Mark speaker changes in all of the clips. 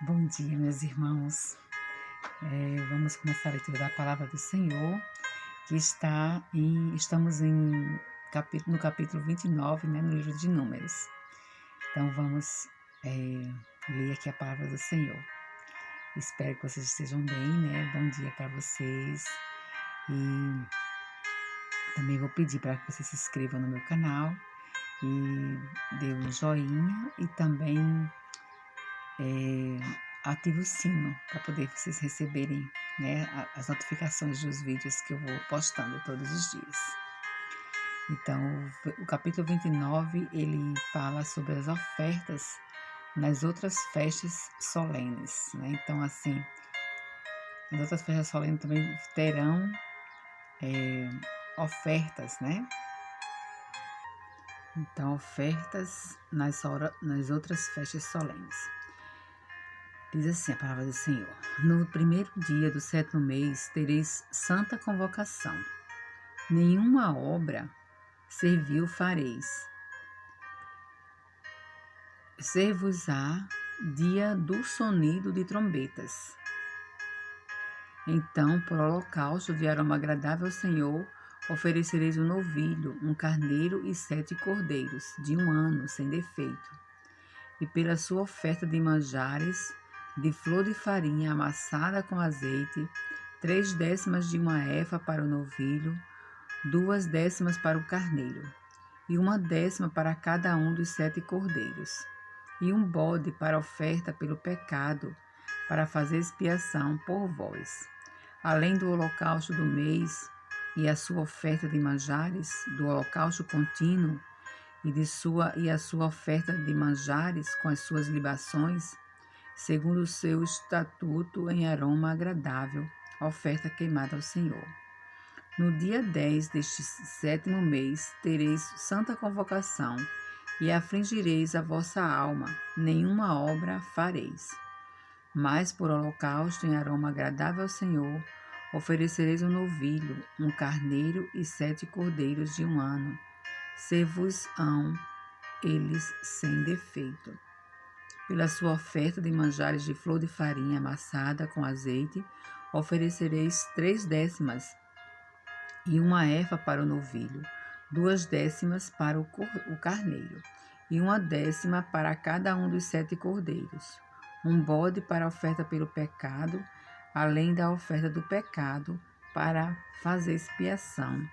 Speaker 1: Bom dia, meus irmãos. Vamos começar a leitura da palavra do Senhor, que estamos no capítulo 29, né, no livro de Números. Então, vamos ler aqui a palavra do Senhor. Espero que vocês estejam bem, né? Bom dia para vocês. E também vou pedir para que vocês se inscrevam no meu canal e dê um joinha e também ative o sino para poder vocês receberem, né, as notificações dos vídeos que eu vou postando todos os dias. Então, o capítulo 29, ele fala sobre as ofertas nas outras festas solenes, né? Então, assim, as outras festas solenes também terão ofertas, né? Então, ofertas nas outras festas solenes. Diz assim a palavra do Senhor: No primeiro dia do 7º mês tereis santa convocação. Nenhuma obra servil fareis. Ser-vos-á dia do sonido de trombetas. Então, por holocausto de aroma agradável ao Senhor, oferecereis um novilho, um carneiro e 7 cordeiros, de 1 ano, sem defeito. E pela sua oferta de manjares, de flor de farinha amassada com azeite, 3/10 de uma efa para o novilho, 2/10 para o carneiro, e 1/10 para cada um dos 7 cordeiros, e um bode para oferta pelo pecado, para fazer expiação por vós. Além do holocausto do mês e a sua oferta de manjares, do holocausto contínuo, e a sua oferta de manjares com as suas libações, segundo o seu estatuto em aroma agradável, oferta queimada ao Senhor. No dia 10 deste 7º mês tereis santa convocação, e afligireis a vossa alma, nenhuma obra fareis. Mas por holocausto em aroma agradável ao Senhor, oferecereis um novilho, um carneiro e 7 cordeiros de 1 ano. Ser-vos-ão eles sem defeito. Pela sua oferta de manjares de flor de farinha amassada com azeite, oferecereis 3/10 e 1 efa para o novilho, 2/10 para o carneiro, e 1/10 para cada um dos 7 cordeiros, um bode para a oferta pelo pecado, além da oferta do pecado para fazer expiação,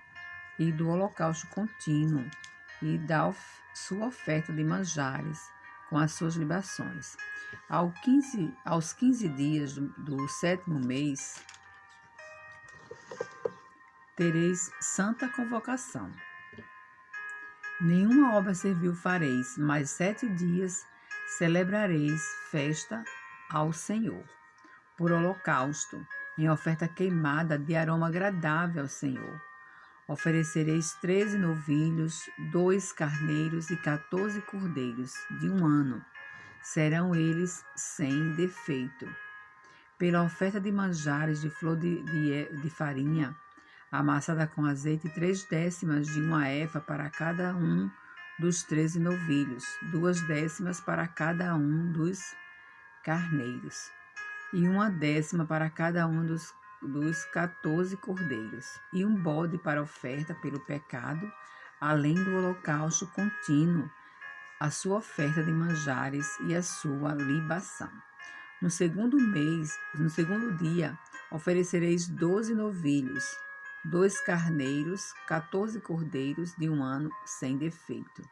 Speaker 1: e do holocausto contínuo, e da sua oferta de manjares com as suas libações. Aos 15 dias do 7º mês, tereis santa convocação. Nenhuma obra servil fareis, mas 7 dias celebrareis festa ao Senhor. Por holocausto, em oferta queimada de aroma agradável ao Senhor. Oferecereis 13 novilhos, 2 carneiros e 14 cordeiros, de 1 ano. Serão eles sem defeito. Pela oferta de manjares de flor de farinha, amassada com azeite, 3/10 de 1 efa para cada um dos 13 novilhos, 2/10 para cada um dos carneiros, e 1/10 para cada um dos 14 cordeiros, e um bode para oferta pelo pecado, além do holocausto contínuo, a sua oferta de manjares e a sua libação. No segundo dia, oferecereis 12 novilhos, 2 carneiros, 14 cordeiros de 1 ano sem defeito,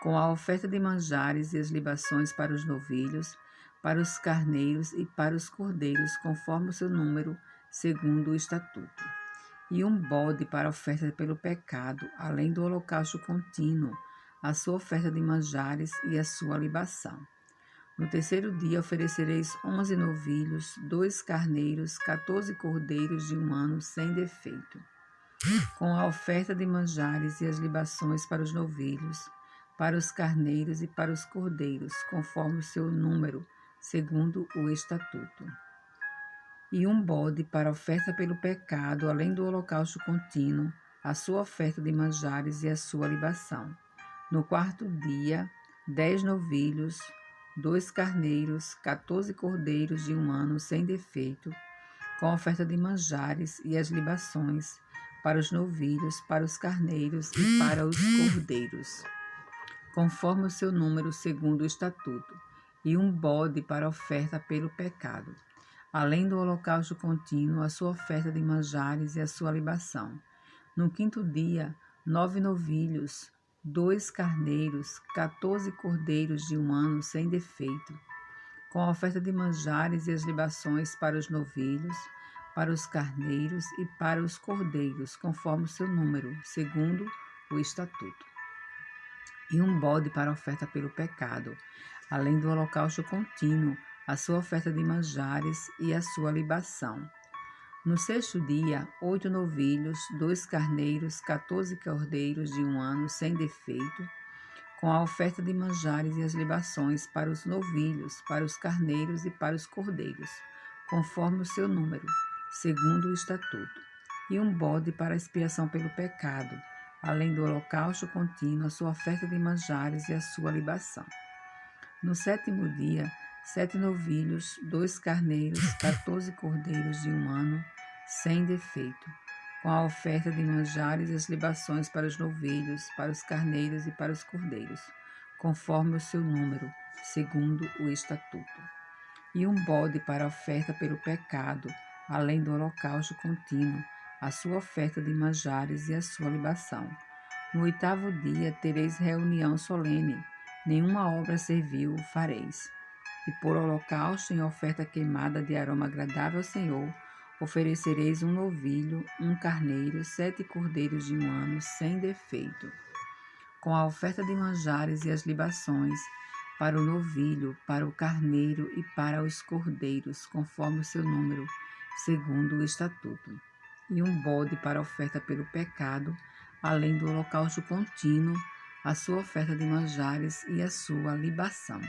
Speaker 1: com a oferta de manjares e as libações para os novilhos, para os carneiros e para os cordeiros, conforme o seu número, segundo o estatuto. E um bode para oferta pelo pecado, além do holocausto contínuo, a sua oferta de manjares e a sua libação. No terceiro dia oferecereis 11 novilhos, 2 carneiros, 14 cordeiros de 1 ano sem defeito, com a oferta de manjares e as libações para os novilhos, para os carneiros e para os cordeiros, conforme o seu número, segundo o estatuto. E um bode para oferta pelo pecado, além do holocausto contínuo, a sua oferta de manjares e a sua libação. No quarto dia, 10 novilhos, 2 carneiros, 14 cordeiros de um ano sem defeito, com a oferta de manjares e as libações, para os novilhos, para os carneiros e para os cordeiros, conforme o seu número segundo o estatuto, e um bode para oferta pelo pecado, além do holocausto contínuo, a sua oferta de manjares e a sua libação. No quinto dia, 9 novilhos, 2 carneiros, 14 cordeiros de um ano sem defeito, com a oferta de manjares e as libações para os novilhos, para os carneiros e para os cordeiros, conforme o seu número, segundo o estatuto. E um bode para oferta pelo pecado, além do holocausto contínuo, a sua oferta de manjares e a sua libação. No sexto dia, 8 novilhos, 2 carneiros, 14 cordeiros de um ano sem defeito, com a oferta de manjares e as libações para os novilhos, para os carneiros e para os cordeiros, conforme o seu número, segundo o estatuto. E um bode para expiação pelo pecado, além do holocausto contínuo, a sua oferta de manjares e a sua libação. No sétimo dia, 7 novilhos, 2 carneiros, 14 cordeiros de um ano, sem defeito, com a oferta de manjares e as libações para os novilhos, para os carneiros e para os cordeiros, conforme o seu número, segundo o estatuto. E um bode para oferta pelo pecado, além do holocausto contínuo, a sua oferta de manjares e a sua libação. No oitavo dia tereis reunião solene, nenhuma obra servil fareis. E por holocausto em oferta queimada de aroma agradável ao Senhor, oferecereis um novilho, um carneiro, 7 cordeiros de um ano, sem defeito, com a oferta de manjares e as libações, para o novilho, para o carneiro e para os cordeiros, conforme o seu número, segundo o estatuto. E um bode para oferta pelo pecado, além do holocausto contínuo, a sua oferta de manjares e a sua libação.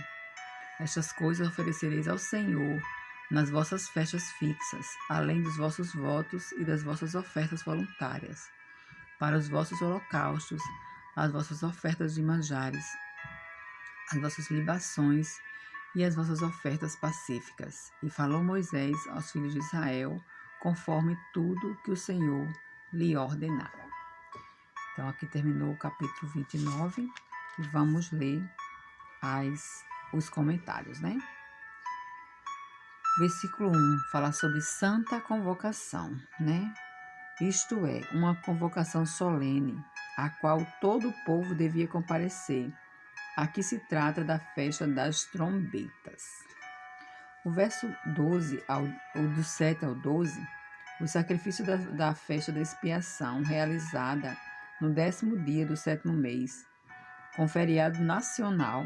Speaker 1: Estas coisas oferecereis ao Senhor nas vossas festas fixas, além dos vossos votos e das vossas ofertas voluntárias, para os vossos holocaustos, as vossas ofertas de manjares, as vossas libações e as vossas ofertas pacíficas. E falou Moisés aos filhos de Israel, conforme tudo que o Senhor lhe ordenara. Então, aqui terminou o capítulo 29 e vamos ler os comentários, né? Versículo 1 fala sobre santa convocação, né? Isto é, uma convocação solene, a qual todo o povo devia comparecer. Aqui se trata da festa das trombetas. O verso 12, do 7 ao 12, o sacrifício da festa da expiação, realizada no 10º dia do 7º mês, com feriado nacional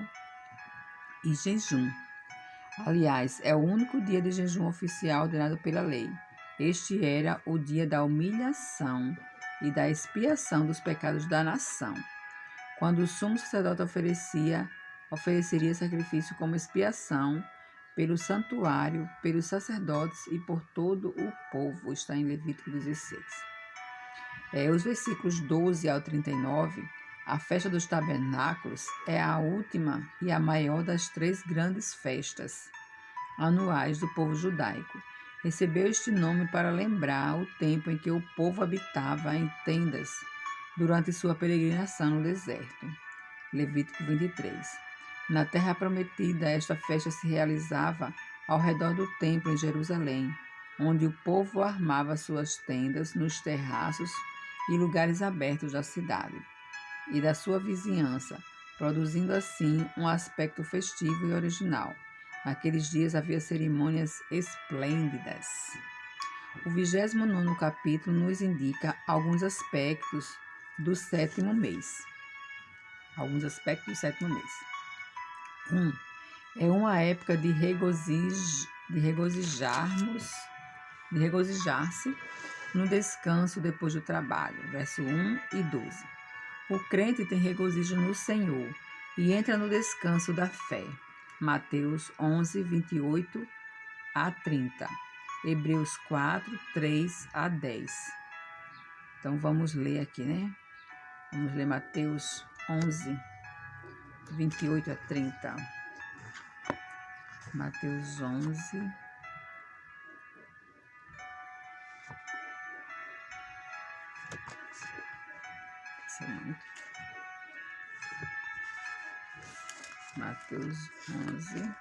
Speaker 1: e jejum. Aliás, é o único dia de jejum oficial ordenado pela lei. Este era o dia da humilhação e da expiação dos pecados da nação, quando o sumo sacerdote ofereceria sacrifício como expiação pelo santuário, pelos sacerdotes e por todo o povo. Está em Levítico 16. Os versículos 12 ao 39, a festa dos tabernáculos é a última e a maior das 3 grandes festas anuais do povo judaico. Recebeu este nome para lembrar o tempo em que o povo habitava em tendas durante sua peregrinação no deserto. Levítico 23. Na terra prometida, esta festa se realizava ao redor do templo em Jerusalém, onde o povo armava suas tendas nos terraços e lugares abertos da cidade e da sua vizinhança, produzindo assim um aspecto festivo e original. Naqueles dias havia cerimônias esplêndidas. O 29º capítulo nos indica alguns aspectos do 7º mês. É uma época de regozijar-se no descanso depois do trabalho. Verso 1 e 12. O crente tem regozijo no Senhor e entra no descanso da fé. Mateus 11, 28 a 30. Hebreus 4, 3 a 10. Então, vamos ler aqui, né? Vamos ler Mateus 11, 28 a 30. Mateus 11. Mateus 11.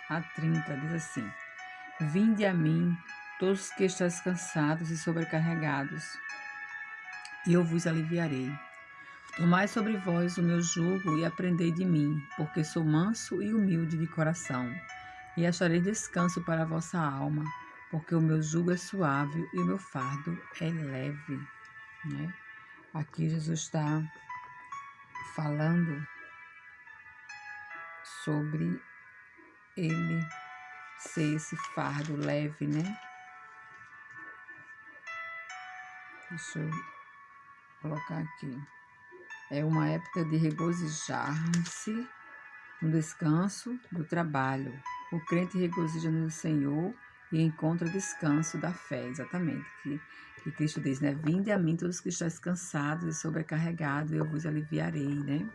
Speaker 1: a 30, diz assim: Vinde a mim, todos que estáis cansados e sobrecarregados, e eu vos aliviarei. Tomai sobre vós o meu jugo e aprendei de mim, porque sou manso e humilde de coração, e acharei descanso para a vossa alma, porque o meu jugo é suave e o meu fardo é leve. Né? Aqui Jesus está falando sobre ele ser esse fardo leve, né? Deixa eu colocar aqui. É uma época de regozijar-se no descanso do trabalho. O crente regozija no Senhor e encontra descanso da fé, exatamente. Que Cristo diz, né? Vinde a mim todos que estáis cansados e sobrecarregados, eu vos aliviarei, né?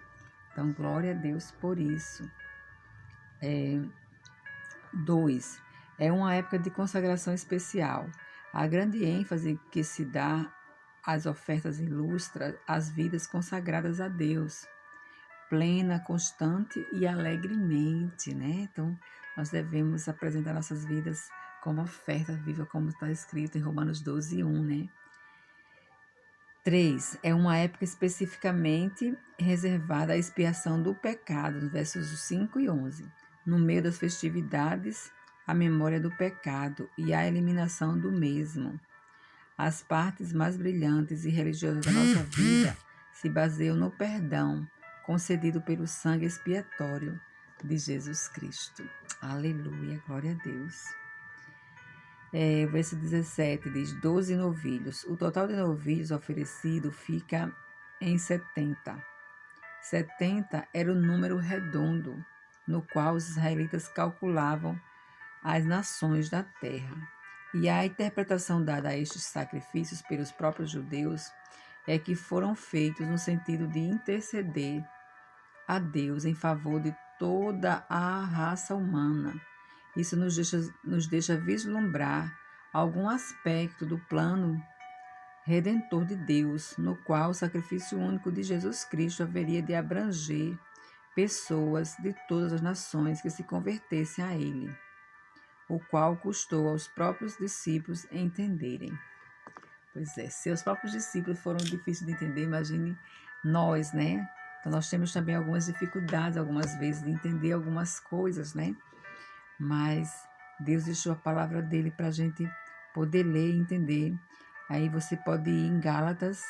Speaker 1: Então, glória a Deus por isso. 2. É uma época de consagração especial. A grande ênfase que se dá às ofertas ilustra as vidas consagradas a Deus, plena, constante e alegremente, né? Então, nós devemos apresentar nossas vidas como oferta viva, como está escrito em Romanos 12, 1, né? 3. É uma época especificamente reservada à expiação do pecado, versos 5 e 11. No meio das festividades, a memória do pecado e a eliminação do mesmo. As partes mais brilhantes e religiosas da nossa vida se baseiam no perdão concedido pelo sangue expiatório de Jesus Cristo. Aleluia, glória a Deus. O verso 17 diz: 12 novilhos. O total de novilhos oferecido fica em 70. 70 era o número redondo no qual os israelitas calculavam as nações da terra. E a interpretação dada a estes sacrifícios pelos próprios judeus é que foram feitos no sentido de interceder a Deus em favor de toda a raça humana. Isso nos deixa vislumbrar algum aspecto do plano redentor de Deus, no qual o sacrifício único de Jesus Cristo haveria de abranger pessoas de todas as nações que se convertessem a Ele, o qual custou aos próprios discípulos entenderem. Pois é, se os próprios discípulos foram difíceis de entender, imagine nós, né? Então, nós temos também algumas dificuldades, algumas vezes, de entender algumas coisas, né? Mas Deus deixou a palavra dele para a gente poder ler e entender. Aí você pode ir em Gálatas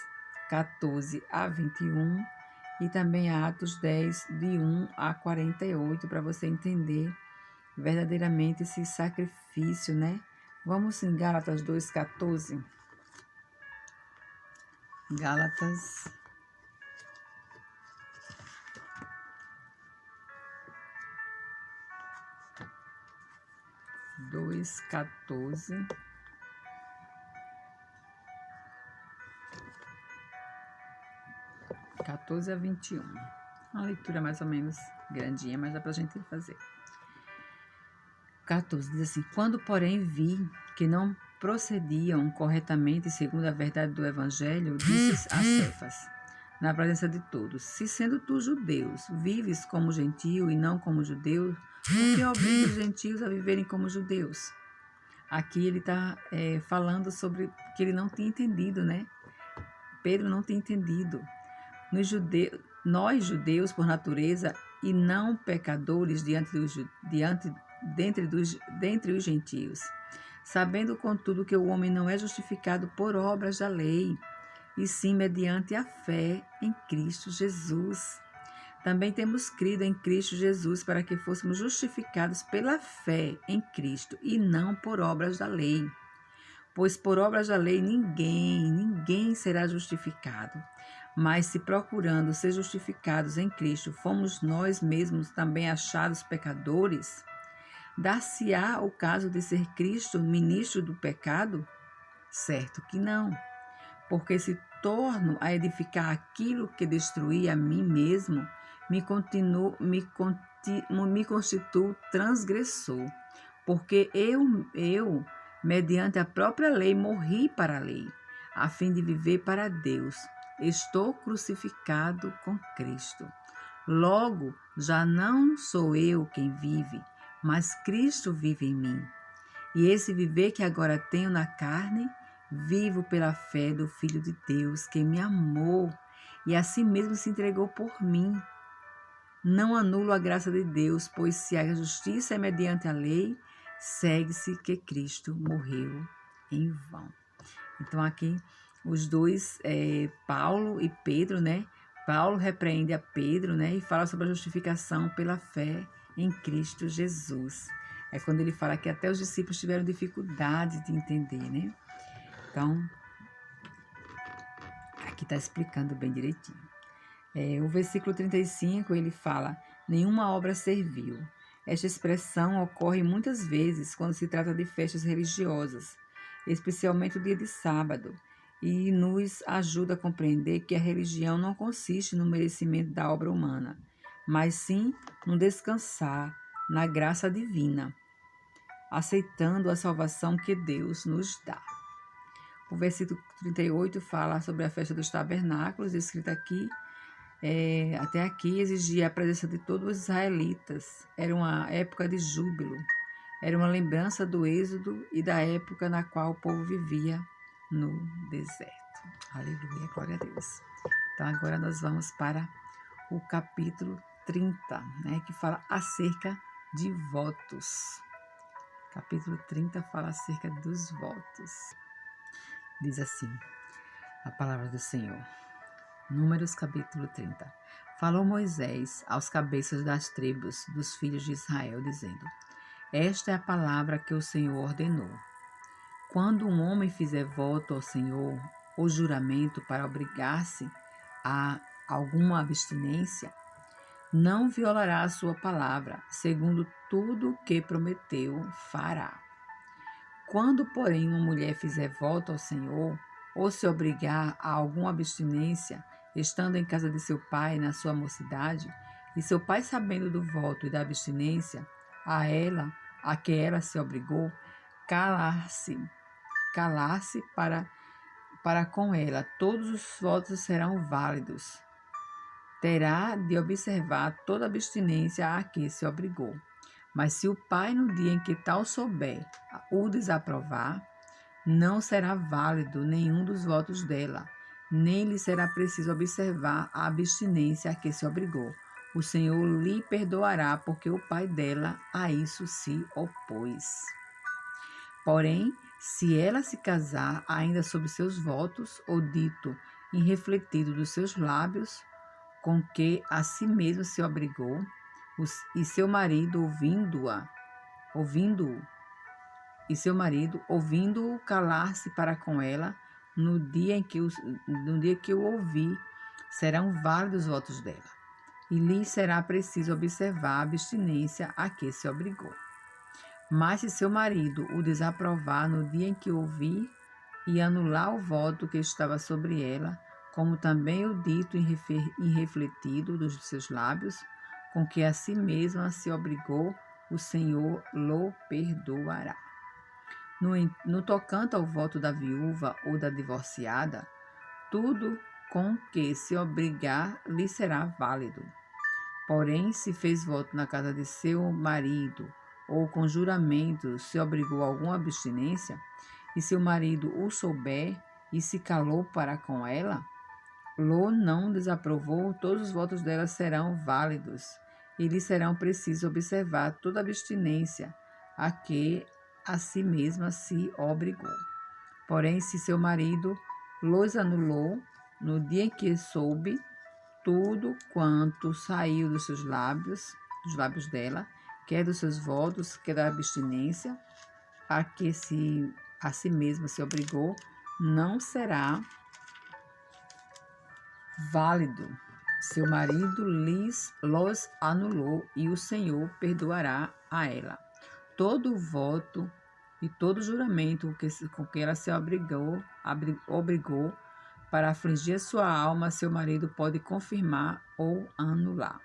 Speaker 1: 14 a 21 e também Atos 10, de 1 a 48, para você entender verdadeiramente esse sacrifício, né? Vamos em Gálatas 2,14. Gálatas 2,14. 14 a 21. Uma leitura mais ou menos grandinha, mas dá pra gente fazer. 14 diz assim: Quando, porém, vi que não procediam corretamente segundo a verdade do Evangelho, disse a Cefas, na presença de todos: Se sendo tu judeus, vives como gentio e não como judeu, por que obriga os gentios a viverem como judeus? Aqui ele está falando sobre que ele não tinha entendido, né? Pedro não tinha entendido. Nós, judeus, por natureza, e não pecadores dentre os gentios, sabendo, contudo, que o homem não é justificado por obras da lei, e sim mediante a fé em Cristo Jesus. Também temos crido em Cristo Jesus para que fôssemos justificados pela fé em Cristo e não por obras da lei. Pois por obras da lei ninguém será justificado. Mas se procurando ser justificados em Cristo, fomos nós mesmos também achados pecadores, dar-se-á o caso de ser Cristo ministro do pecado? Certo que não, porque se torno a edificar aquilo que destruí a mim mesmo, me constituo transgressor, porque eu, mediante a própria lei, morri para a lei, a fim de viver para Deus. Estou crucificado com Cristo. Logo, já não sou eu quem vive, mas Cristo vive em mim. E esse viver que agora tenho na carne, vivo pela fé do Filho de Deus, que me amou e a si mesmo se entregou por mim. Não anulo a graça de Deus, pois se a justiça é mediante a lei, segue-se que Cristo morreu em vão. Então aqui os dois, Paulo e Pedro, né? Paulo repreende a Pedro, né? E fala sobre a justificação pela fé em Cristo Jesus. É quando ele fala que até os discípulos tiveram dificuldade de entender, né? Então, aqui está explicando bem direitinho. O versículo 35, ele fala, nenhuma obra serviu. Esta expressão ocorre muitas vezes quando se trata de festas religiosas, especialmente o dia de sábado, e nos ajuda a compreender que a religião não consiste no merecimento da obra humana, mas sim no descansar na graça divina, aceitando a salvação que Deus nos dá. O versículo 38 fala sobre a festa dos tabernáculos, escrita aqui, até aqui exigia a presença de todos os israelitas. Era uma época de júbilo. Era uma lembrança do êxodo e da época na qual o povo vivia no deserto. Aleluia, glória a Deus. Então agora nós vamos para o capítulo 30, né, que fala acerca de votos. Capítulo 30 fala acerca dos votos. Diz assim a palavra do Senhor. Números capítulo 30. Falou Moisés aos cabeças das tribos dos filhos de Israel, dizendo: Esta é a palavra que o Senhor ordenou. Quando um homem fizer voto ao Senhor, ou juramento para obrigar-se a alguma abstinência, não violará a sua palavra, segundo tudo o que prometeu, fará. Quando, porém, uma mulher fizer voto ao Senhor, ou se obrigar a alguma abstinência, estando em casa de seu pai na sua mocidade, e seu pai sabendo do voto e da abstinência, a que ela se obrigou, calar-se para com ela, todos os votos serão válidos. Terá de observar toda abstinência a que se obrigou. Mas se o pai, no dia em que tal souber, o desaprovar, não será válido nenhum dos votos dela, nem lhe será preciso observar a abstinência a que se obrigou. O Senhor lhe perdoará, porque o pai dela a isso se opôs. Porém, se ela se casar ainda sob seus votos, ou dito irrefletido dos seus lábios, com que a si mesma se obrigou, e seu marido ouvindo-o calar-se para com ela, no dia que o ouvir, serão válidos os votos dela, e lhe será preciso observar a abstinência a que se obrigou. Mas se seu marido o desaprovar no dia em que ouvir, e anular o voto que estava sobre ela, como também o dito irrefletido dos seus lábios, com que a si mesma se obrigou, o Senhor lo perdoará. No tocante ao voto da viúva ou da divorciada, tudo com que se obrigar lhe será válido. Porém, se fez voto na casa de seu marido, ou com juramento se obrigou a alguma abstinência, e seu marido o souber e se calou para com ela, não desaprovou, todos os votos dela serão válidos, e lhe serão preciso observar toda abstinência a que a si mesma se obrigou. Porém, se seu marido los anulou, no dia em que soube, tudo quanto saiu dos lábios dela, quer dos seus votos, quer da abstinência, a que a si mesma se obrigou, não será válido. Seu marido los anulou e o Senhor perdoará a ela. Todo voto e todo juramento com que ela se obrigou para afligir a sua alma, seu marido pode confirmar ou anular.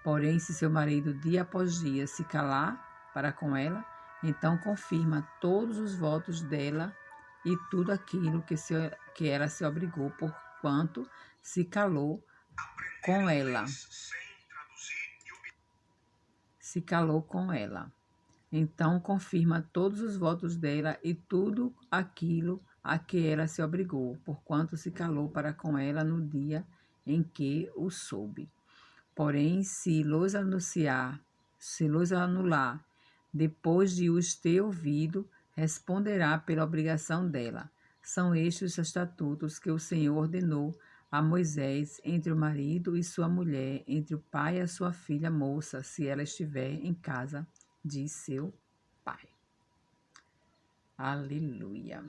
Speaker 1: Porém, se seu marido dia após dia se calar para com ela, então confirma todos os votos dela e tudo aquilo que ela se obrigou, porquanto se calou com ela. Se calou com ela. Então confirma todos os votos dela e tudo aquilo a que ela se obrigou, porquanto se calou para com ela no dia em que o soube. Porém, se los anular, depois de os ter ouvido, responderá pela obrigação dela. São estes os estatutos que o Senhor ordenou a Moisés entre o marido e sua mulher, entre o pai e a sua filha moça, se ela estiver em casa de seu pai. Aleluia.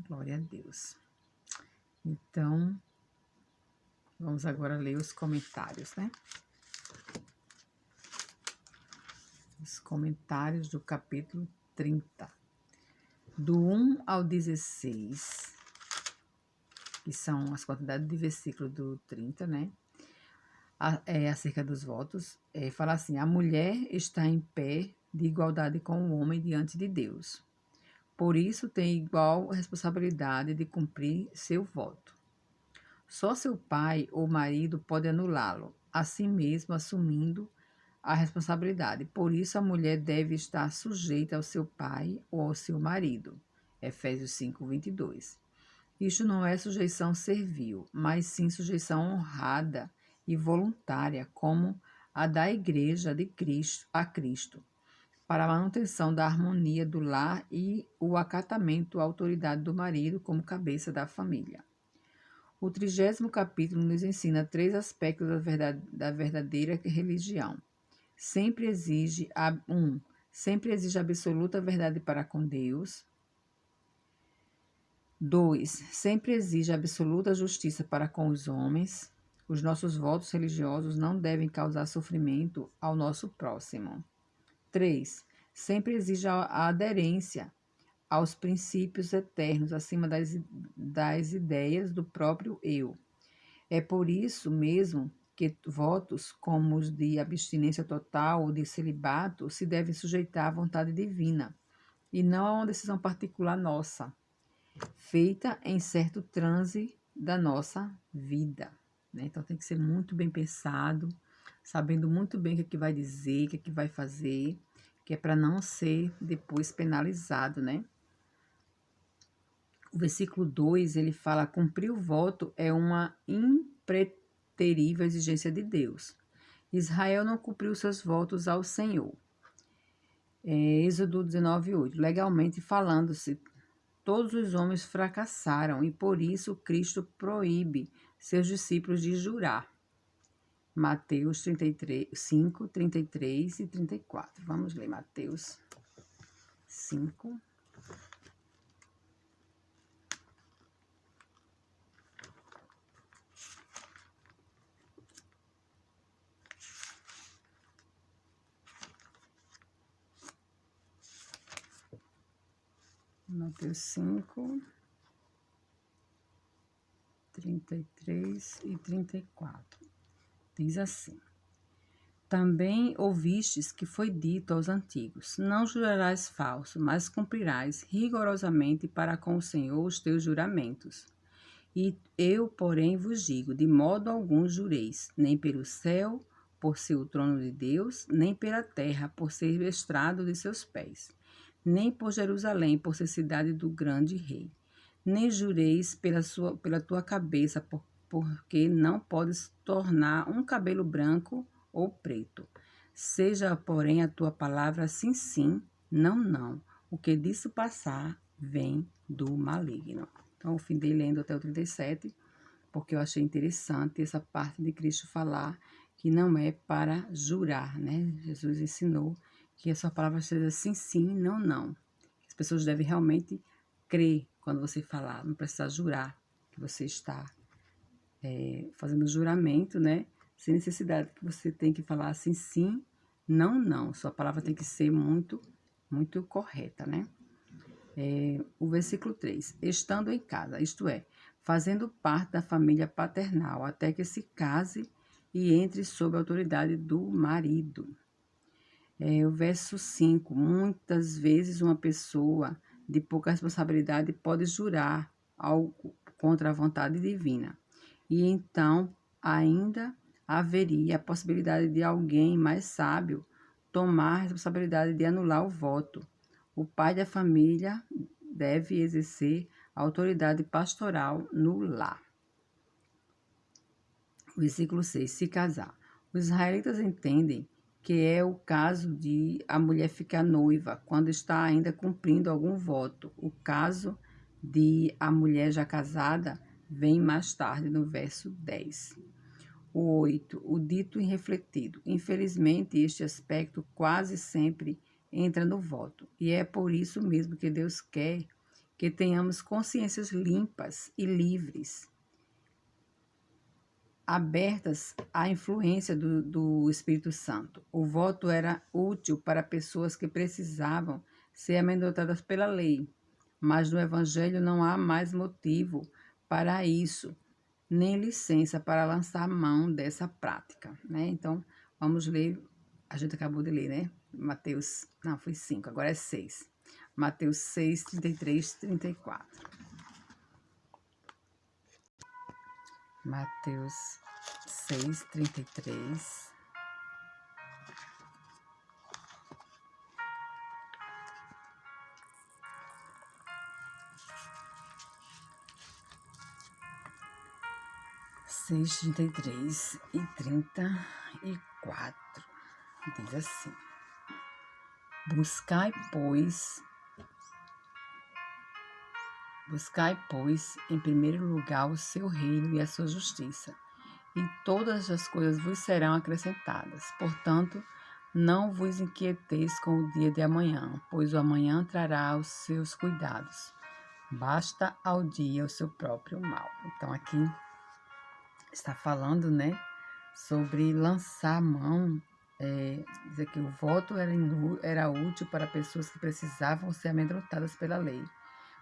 Speaker 1: Glória a Deus. Então, vamos agora ler os comentários, né? Os comentários do capítulo 30. Do 1 ao 16, que são as quantidades de versículos do 30, né? Acerca dos votos, fala assim: a mulher está em pé de igualdade com o homem diante de Deus. Por isso tem igual responsabilidade de cumprir seu voto. Só seu pai ou marido pode anulá-lo, assim mesmo assumindo a responsabilidade. Por isso a mulher deve estar sujeita ao seu pai ou ao seu marido. Efésios 5:22. Isto não é sujeição servil, mas sim sujeição honrada e voluntária, como a da Igreja de Cristo a Cristo, para a manutenção da harmonia do lar e o acatamento à autoridade do marido como cabeça da família. O 30º capítulo nos ensina 3 aspectos da verdadeira religião. Sempre exige absoluta verdade para com Deus. 2. Sempre exige absoluta justiça para com os homens. Os nossos votos religiosos não devem causar sofrimento ao nosso próximo. 3. Sempre exige a aderência aos princípios eternos acima das ideias do próprio eu. É por isso mesmo que votos como os de abstinência total ou de celibato se devem sujeitar à vontade divina e não a uma decisão particular nossa, feita em certo transe da nossa vida, né? Então tem que ser muito bem pensado, sabendo muito bem o que vai dizer, o que vai fazer, que é para não ser depois penalizado, né? O versículo 2, ele fala: cumprir o voto é uma impreterível exigência de Deus. Israel não cumpriu seus votos ao Senhor. Êxodo 19:8. Legalmente falando-se, todos os homens fracassaram e por isso Cristo proíbe seus discípulos de jurar. Mateus 5, 33 e 34. Vamos ler Mateus 5. Mateus 5, 33 e 34. Diz assim: também ouvistes que foi dito aos antigos: não jurarás falso, mas cumprirás rigorosamente para com o Senhor os teus juramentos. E eu, porém, vos digo: de modo algum jureis, nem pelo céu, por ser o trono de Deus, nem pela terra, por ser o estrado de seus pés, nem por Jerusalém, por ser cidade do grande rei. Nem jureis pela tua cabeça, porque não podes tornar um cabelo branco ou preto. Seja, porém, a tua palavra sim, sim, não, não. O que disso passar vem do maligno. Então, eu findei lendo até o 37, porque eu achei interessante essa parte de Cristo falar que não é para jurar, né? Jesus ensinou que a sua palavra seja sim, sim, não, não. As pessoas devem realmente crer quando você falar, não precisa jurar que você está fazendo juramento, né? Sem necessidade que você tem que falar assim, sim, não, não. Sua palavra tem que ser muito, muito correta, né? O versículo 3: estando em casa, isto é, fazendo parte da família paternal, até que se case e entre sob a autoridade do marido. O verso 5: muitas vezes uma pessoa de pouca responsabilidade pode jurar algo contra a vontade divina. E então ainda haveria a possibilidade de alguém mais sábio tomar a responsabilidade de anular o voto. O pai da família deve exercer a autoridade pastoral no lar. Versículo 6: se casar. Os israelitas entendem que é o caso de a mulher ficar noiva quando está ainda cumprindo algum voto. O caso de a mulher já casada vem mais tarde, no verso 10. O 8, o dito irrefletido. Infelizmente, este aspecto quase sempre entra no voto. E é por isso mesmo que Deus quer que tenhamos consciências limpas e livres, abertas à influência do Espírito Santo. O voto era útil para pessoas que precisavam ser amedrontadas pela lei, mas no Evangelho não há mais motivo para isso, nem licença para lançar mão dessa prática, né? Então, vamos ler, a gente acabou de ler, né? Mateus, não, foi 5, agora é 6. Mateus 6, 33, 34. Mateus 6, 33. Seis, 33 e 34. Diz assim: Buscai, pois, em primeiro lugar o seu reino e a sua justiça, e todas as coisas vos serão acrescentadas. Portanto, não vos inquieteis com o dia de amanhã, pois o amanhã trará os seus cuidados. Basta ao dia o seu próprio mal. Então, aqui está falando, né, sobre lançar a mão, dizer que o voto era útil para pessoas que precisavam ser amedrontadas pela lei,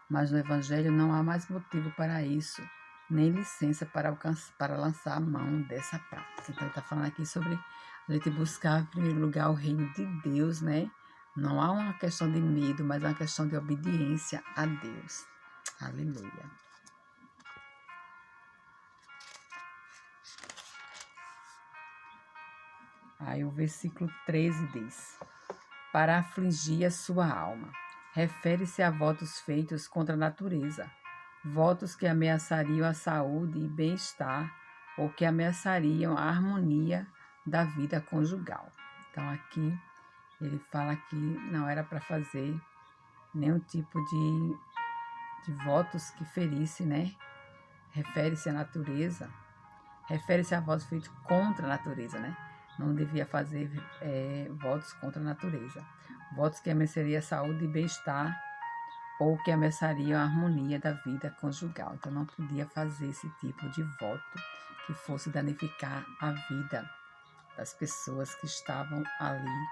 Speaker 1: mas no Evangelho não há mais motivo para isso, nem licença para lançar a mão dessa prática. Então, ele está falando aqui sobre a gente buscar, em primeiro lugar, o reino de Deus, né? Não há uma questão de medo, mas uma questão de obediência a Deus. Aleluia. Aí o versículo 13 diz: para afligir a sua alma. Refere-se a votos feitos contra a natureza, votos que ameaçariam a saúde e bem-estar ou que ameaçariam a harmonia da vida conjugal. Então aqui ele fala que não era para fazer nenhum tipo de votos que ferisse, né? Refere-se à natureza, refere-se a votos feitos contra a natureza, né? Não devia fazer votos contra a natureza. Votos que ameaçariam a saúde e bem-estar ou que ameaçariam a harmonia da vida conjugal. Então, não podia fazer esse tipo de voto que fosse danificar a vida das pessoas que estavam ali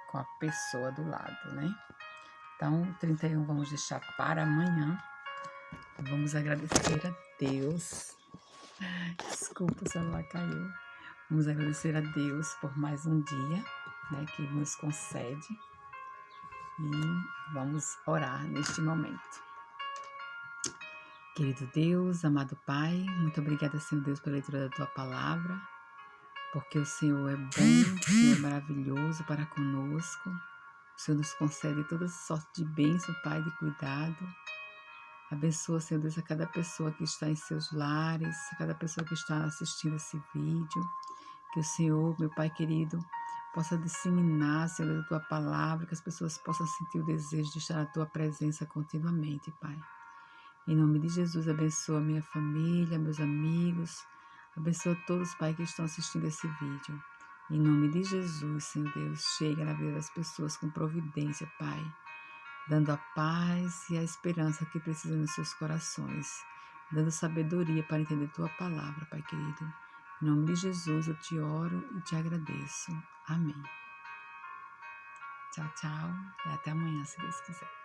Speaker 1: com a pessoa do lado, né? Então, 31 vamos deixar para amanhã. Vamos agradecer a Deus. Desculpa, o celular caiu. Vamos agradecer a Deus por mais um dia, né, que nos concede. E vamos orar neste momento. Querido Deus, amado Pai, muito obrigada, Senhor Deus, pela leitura da Tua Palavra, porque o Senhor é bom, o Senhor é maravilhoso para conosco. O Senhor nos concede toda sorte de bênção, Pai, de cuidado. Abençoa, Senhor Deus, a cada pessoa que está em seus lares, a cada pessoa que está assistindo esse vídeo. Que o Senhor, meu Pai querido, possa disseminar, Senhor, a Tua Palavra, que as pessoas possam sentir o desejo de estar na Tua presença continuamente, Pai. Em nome de Jesus, abençoa minha família, meus amigos, abençoa todos, Pai, que estão assistindo esse vídeo. Em nome de Jesus, Senhor Deus, chega na vida das pessoas com providência, Pai, dando a paz e a esperança que precisam nos seus corações, dando sabedoria para entender Tua Palavra, Pai querido. Em nome de Jesus, eu te oro e te agradeço. Amém. Tchau, tchau. E até amanhã, se Deus quiser.